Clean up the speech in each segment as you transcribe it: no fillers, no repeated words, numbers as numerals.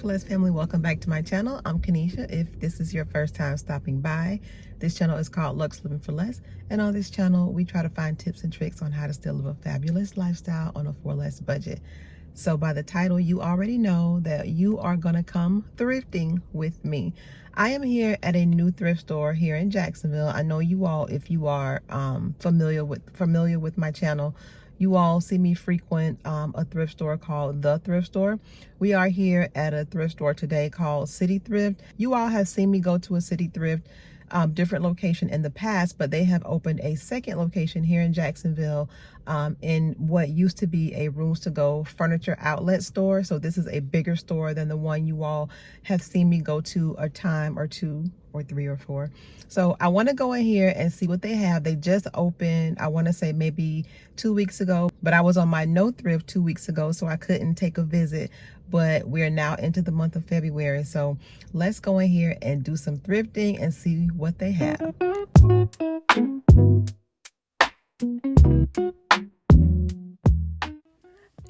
Lux For Less Family. Welcome back to my channel. I'm Kanisha. If this is your first time stopping by, this channel is called Lux Living for Less. And on this channel, we try to find tips and tricks on how to still live a fabulous lifestyle on a for less budget. So by the title, you already know that you are going to come thrifting with me. I am here at a new thrift store here in Jacksonville. I know you all, if you are familiar with my channel, you all see me frequent a thrift store called The Thrift Store. We are here at a thrift store today called City Thrift. You all have seen me go to a City Thrift different location in the past, but they have opened a second location here in Jacksonville in what used to be a Rooms to Go furniture outlet store. So this is a bigger store than the one you all have seen me go to a time or two or three or four. So I want to go in here and see what they have. They just opened, I want to say maybe 2 weeks ago, but I was on my no thrift 2 weeks ago, so I couldn't take a visit. But we're now into the month of February, so let's go in here and do some thrifting and see what they have.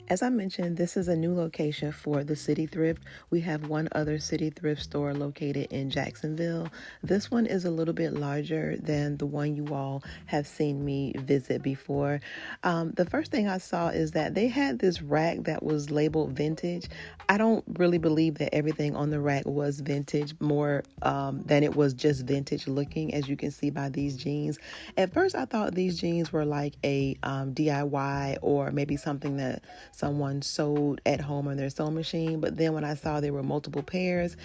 As I mentioned, this is a new location for the City Thrift. We have one other City Thrift store located in Jacksonville. This one is a little bit larger than the one you all have seen me visit before. The first thing I saw is that they had this rack that was labeled vintage. I don't really believe that everything on the rack was vintage, more than it was just vintage looking, as you can see by these jeans. At first, I thought these jeans were like a DIY or maybe something that someone sewed at home on their sewing machine. But then when I saw there were multiple pairs,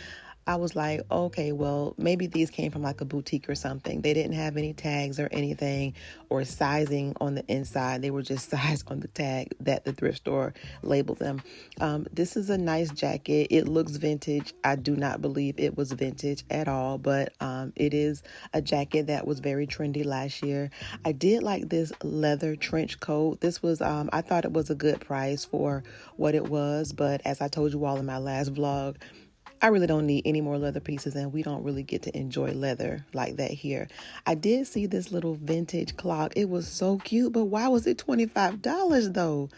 I was like, okay, well, maybe these came from like a boutique or something. They didn't have any tags or anything or sizing on the inside. They were just sized on the tag that the thrift store labeled them. This is a nice jacket. It looks vintage. I do not believe it was vintage at all, but it is a jacket that was very trendy last year. I did like this leather trench coat. This was, I thought it was a good price for what it was, but as I told you all in my last vlog, I really don't need any more leather pieces, and we don't really get to enjoy leather like that here. I did see this little vintage clock. It was so cute, but why was it $25 though?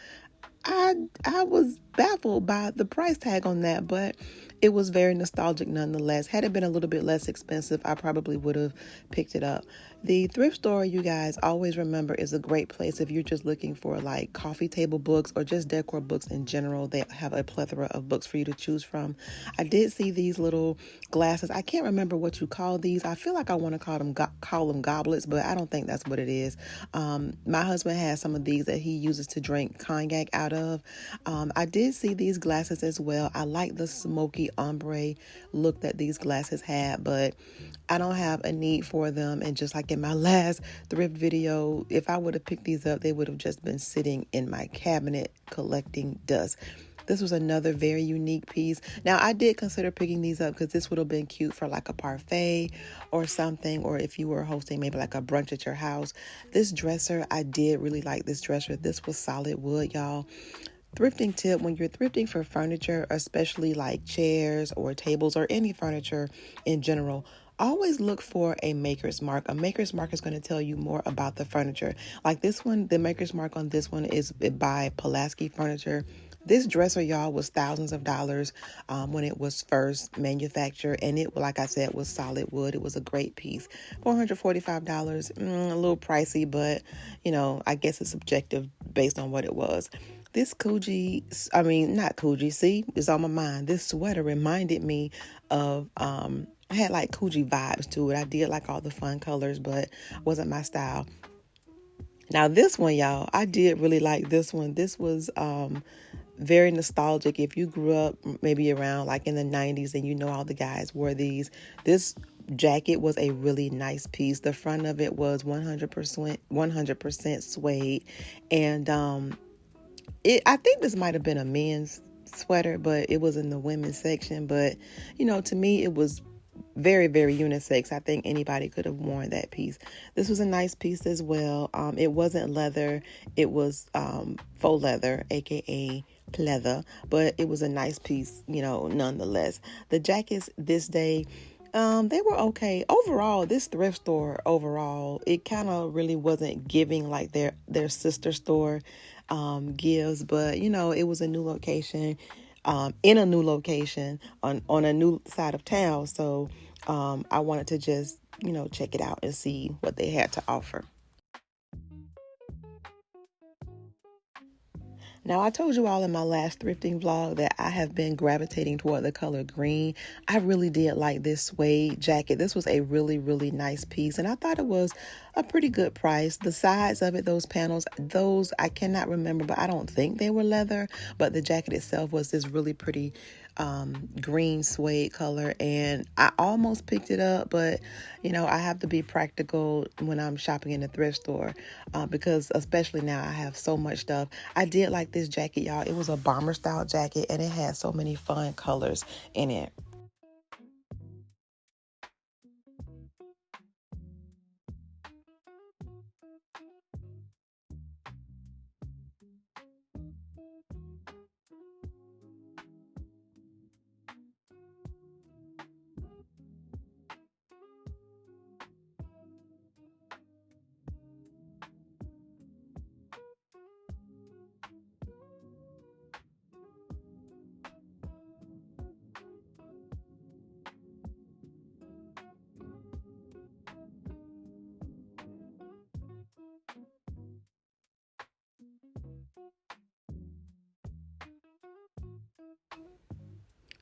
I was baffled by the price tag on that, but it was very nostalgic nonetheless. Had it been a little bit less expensive, I probably would have picked it up. The thrift store, you guys always remember, is a great place if you're just looking for like coffee table books or just decor books in general. They have a plethora of books for you to choose from. I did see these little glasses. I can't remember what you call these. I feel like I want to call them goblets, but I don't think that's what it is. My husband has some of these that he uses to drink cognac out of. I did see these glasses as well. I like the smoky ombre look that these glasses had, but I don't have a need for them. And just like in my last thrift video, if I would have picked these up, they would have just been sitting in my cabinet collecting dust. This was another very unique piece. Now, I did consider picking these up because this would have been cute for like a parfait or something, or if you were hosting maybe like a brunch at your house. This dresser, I did really like this dresser. This was solid wood, y'all. Thrifting tip: when you're thrifting for furniture, especially like chairs or tables or any furniture in general, always look for a maker's mark. A maker's mark is going to tell you more about the furniture. Like this one, the maker's mark on this one is by Pulaski Furniture. This dresser, y'all, was thousands of dollars when it was first manufactured. And it, like I said, was solid wood. It was a great piece. $445, a little pricey, but, you know, I guess it's subjective based on what it was. This not Coogee, see, it's on my mind. This sweater reminded me of, I had like Coogee vibes to it. I did like all the fun colors, but wasn't my style. Now this one, y'all, I did really like this one. This was very nostalgic. If you grew up maybe around like in the 90s and you know all the guys wore these, this jacket was a really nice piece. The front of it was 100% suede, and I think this might have been a men's sweater, but it was in the women's section. But you know, to me, it was very, very unisex. I think anybody could have worn that piece. This was a nice piece as well. It wasn't leather. It was faux leather, aka pleather, but it was a nice piece, you know, nonetheless. The jackets this day, they were okay. Overall, this thrift store, it kind of really wasn't giving like their sister store gives, but you know, it was a new location. in a new location on a new side of town. So I wanted to just, check it out and see what they had to offer. Now, I told you all in my last thrifting vlog that I have been gravitating toward the color green. I really did like this suede jacket. This was a really, really nice piece, and I thought it was a pretty good price. The sides of it, those panels, those I cannot remember, but I don't think they were leather, but the jacket itself was this really pretty green suede color, and I almost picked it up, but I have to be practical when I'm shopping in the thrift store, because especially now I have so much stuff. I did like this jacket, y'all. It was a bomber style jacket, and it had so many fun colors in it.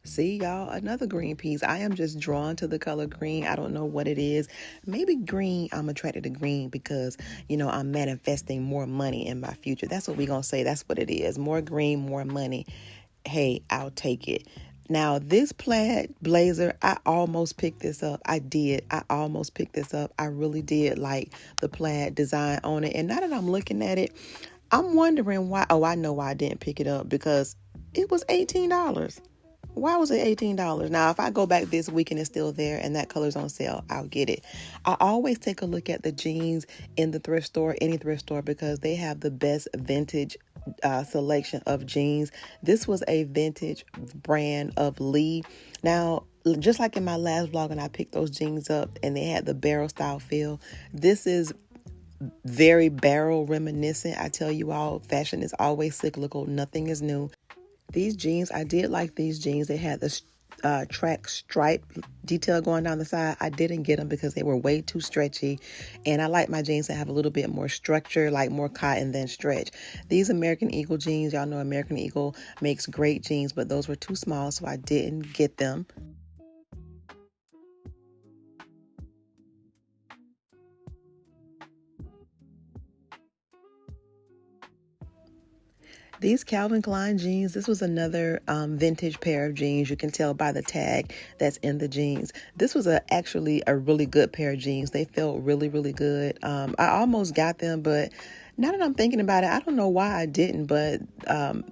See, y'all, another green piece. I am just drawn to the color green. I don't know what it is. Maybe green, I'm attracted to green because, I'm manifesting more money in my future. That's what we're going to say. That's what it is. More green, more money. Hey, I'll take it. Now, this plaid blazer, I almost picked this up. I did. I almost picked this up. I really did like the plaid design on it. And now that I'm looking at it, I'm wondering why. Oh, I know why I didn't pick it up, because it was $18. Why was it $18? Now, if I go back this week and it's still there and that color's on sale, I'll get it. I always take a look at the jeans in the thrift store, any thrift store, because they have the best vintage selection of jeans. This was a vintage brand of Lee. Now, just like in my last vlog, and I picked those jeans up and they had the barrel style feel, this is very barrel reminiscent. I tell you all, fashion is always cyclical. Nothing is new. These jeans, I did like these jeans. They had the track stripe detail going down the side. I didn't get them because they were way too stretchy. And I like my jeans that have a little bit more structure, like more cotton than stretch. These American Eagle jeans, y'all know American Eagle makes great jeans, but those were too small, so I didn't get them. These Calvin Klein jeans, this was another vintage pair of jeans. You can tell by the tag that's in the jeans. This was actually a really good pair of jeans. They felt really, really good. I almost got them, but now that I'm thinking about it, I don't know why I didn't, but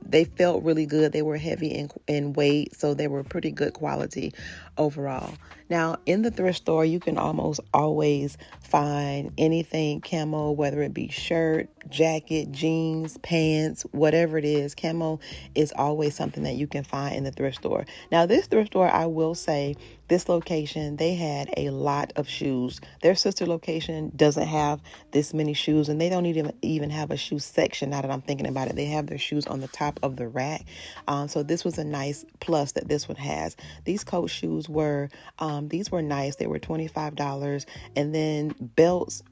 they felt really good. They were heavy in weight, so they were pretty good quality overall. Now, in the thrift store, you can almost always find anything camo, whether it be shirt, jacket, jeans, pants, whatever it is. Camo is always something that you can find in the thrift store. Now, this thrift store, I will say, this location, they had a lot of shoes. Their sister location doesn't have this many shoes, and they don't even have a shoe section. Now that I'm thinking about it, they have their shoes on the top of the rack. So this was a nice plus that this one has. These coat shoes were, these were nice. They were $25, and then belts,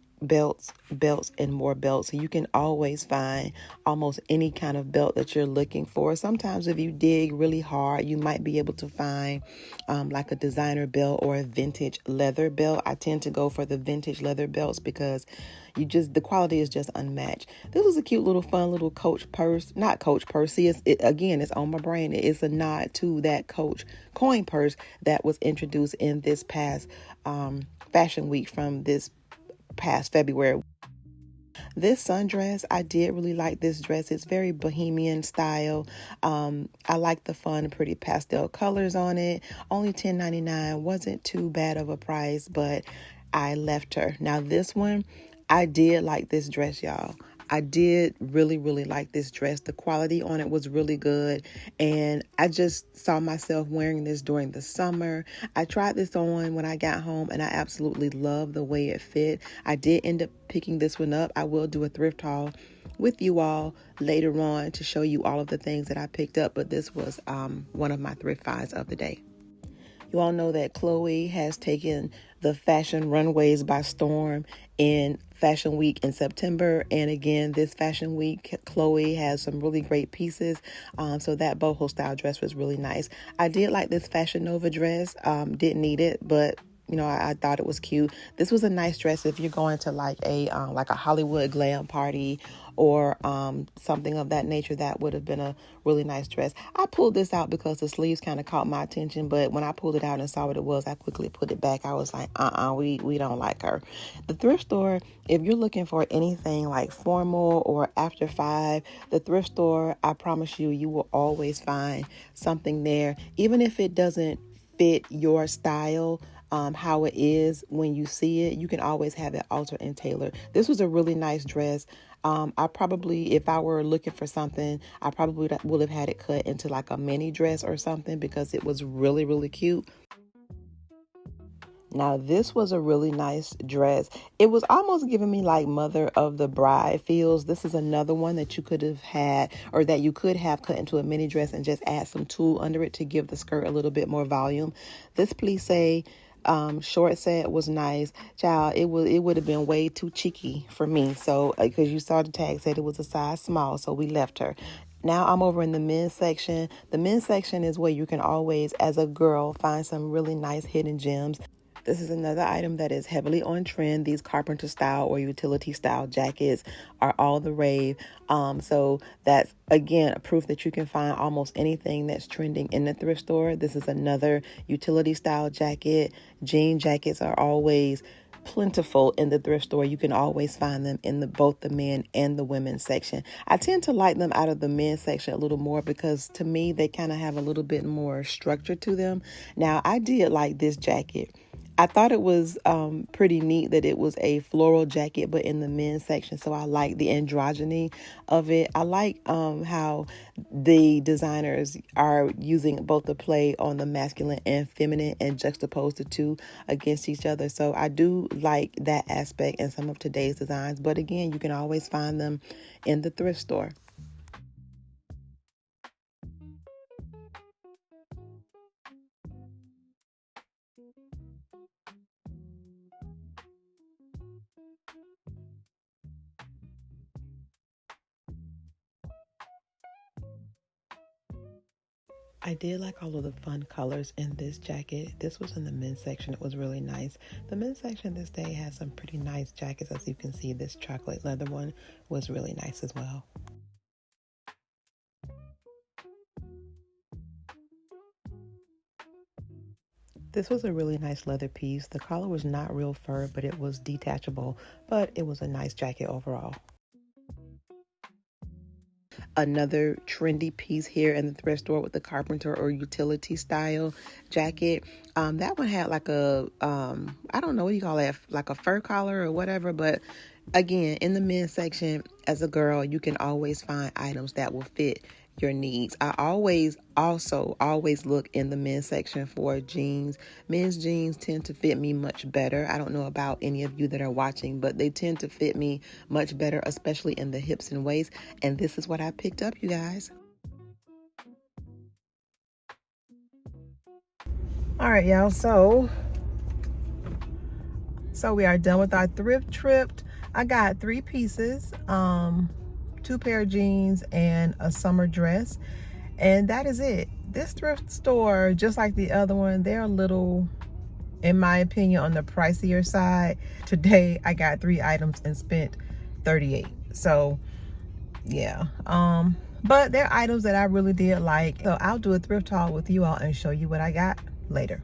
and more belts. So you can always find almost any kind of belt that you're looking for. Sometimes if you dig really hard, you might be able to find like a designer belt or a vintage leather belt. I tend to go for the vintage leather belts because the quality is just unmatched. This was a cute little fun little Coach purse. Not Coach purse. See, again, it's on my brain. It's a nod to that Coach coin purse that was introduced in this past fashion week from this past February. This sundress, I did really like this dress. It's very bohemian style. I like the fun, pretty pastel colors on it. Only $10.99. Wasn't too bad of a price, but I left her. Now this one, I did like this dress, y'all. I did really like this dress. The quality on it was really good, and I just saw myself wearing this during the summer. I tried this on when I got home, and I absolutely love the way it fit. I did end up picking this one up. I will do a thrift haul with you all later on to show you all of the things that I picked up, but this was one of my thrift finds of the day. You all know that Chloe has taken the fashion runways by storm in Fashion Week in September. And again, this Fashion Week, Chloe has some really great pieces. So that boho style dress was really nice. I did like this Fashion Nova dress. Didn't need it, but you know, I thought it was cute. This was a nice dress if you're going to like a Hollywood glam party or something of that nature. That would have been a really nice dress. I pulled this out because the sleeves kind of caught my attention, but when I pulled it out and saw what it was, I quickly put it back. I was like, we don't like her. The thrift store, if you're looking for anything like formal or after 5, the thrift store, I promise you, you will always find something there, even if it doesn't fit your style. How it is when you see it, you can always have it altered and tailored. This was a really nice dress. I probably, if I were looking for something, I probably would have had it cut into like a mini dress or something because it was really cute. Now, this was a really nice dress. It was almost giving me like Mother of the Bride feels. This is another one that you could have had, or that you could have cut into a mini dress and just add some tulle under it to give the skirt a little bit more volume. This plissé short set was nice. Child, it would have been way too cheeky for me. So, because you saw the tag said it was a size small, so we left her. Now I'm over in the men's section. The men's section is where you can always, as a girl, find some really nice hidden gems. This is another item that is heavily on trend. These carpenter style or utility style jackets are all the rave. So that's, again, a proof that you can find almost anything that's trending in the thrift store. This is another utility style jacket. Jean jackets are always plentiful in the thrift store. You can always find them in both the men and the women's section. I tend to like them out of the men's section a little more because to me, they kind of have a little bit more structure to them. Now, I did like this jacket. I thought it was pretty neat that it was a floral jacket, but in the men's section. So I like the androgyny of it. I like how the designers are using both the play on the masculine and feminine and juxtapose the two against each other. So I do like that aspect in some of today's designs. But again, you can always find them in the thrift store. I did like all of the fun colors in this jacket. This was in the men's section. It was really nice. The men's section this day has some pretty nice jackets. As you can see, this chocolate leather one was really nice as well. This was a really nice leather piece. The collar was not real fur, but it was detachable, but it was a nice jacket overall. Another trendy piece here in the thrift store with the carpenter or utility style jacket. That one had like a, I don't know what you call that, like a fur collar or whatever. But again, in the men's section, as a girl, you can always find items that will fit your needs. I always look in the men's section for jeans. Men's jeans tend to fit me much better. I don't know about any of you that are watching, but they tend to fit me much better, especially in the hips and waist. And this is what I picked up, you guys. All right, y'all. So we are done with our thrift trip. I got 3 pieces. 2 pair of jeans and a summer dress, and that is it. This thrift store, just like the other one, they're a little, in my opinion, on the pricier side. Today I got 3 items and spent $38. So yeah, but they're items that I really did like. So I'll do a thrift haul with you all and show you what I got later.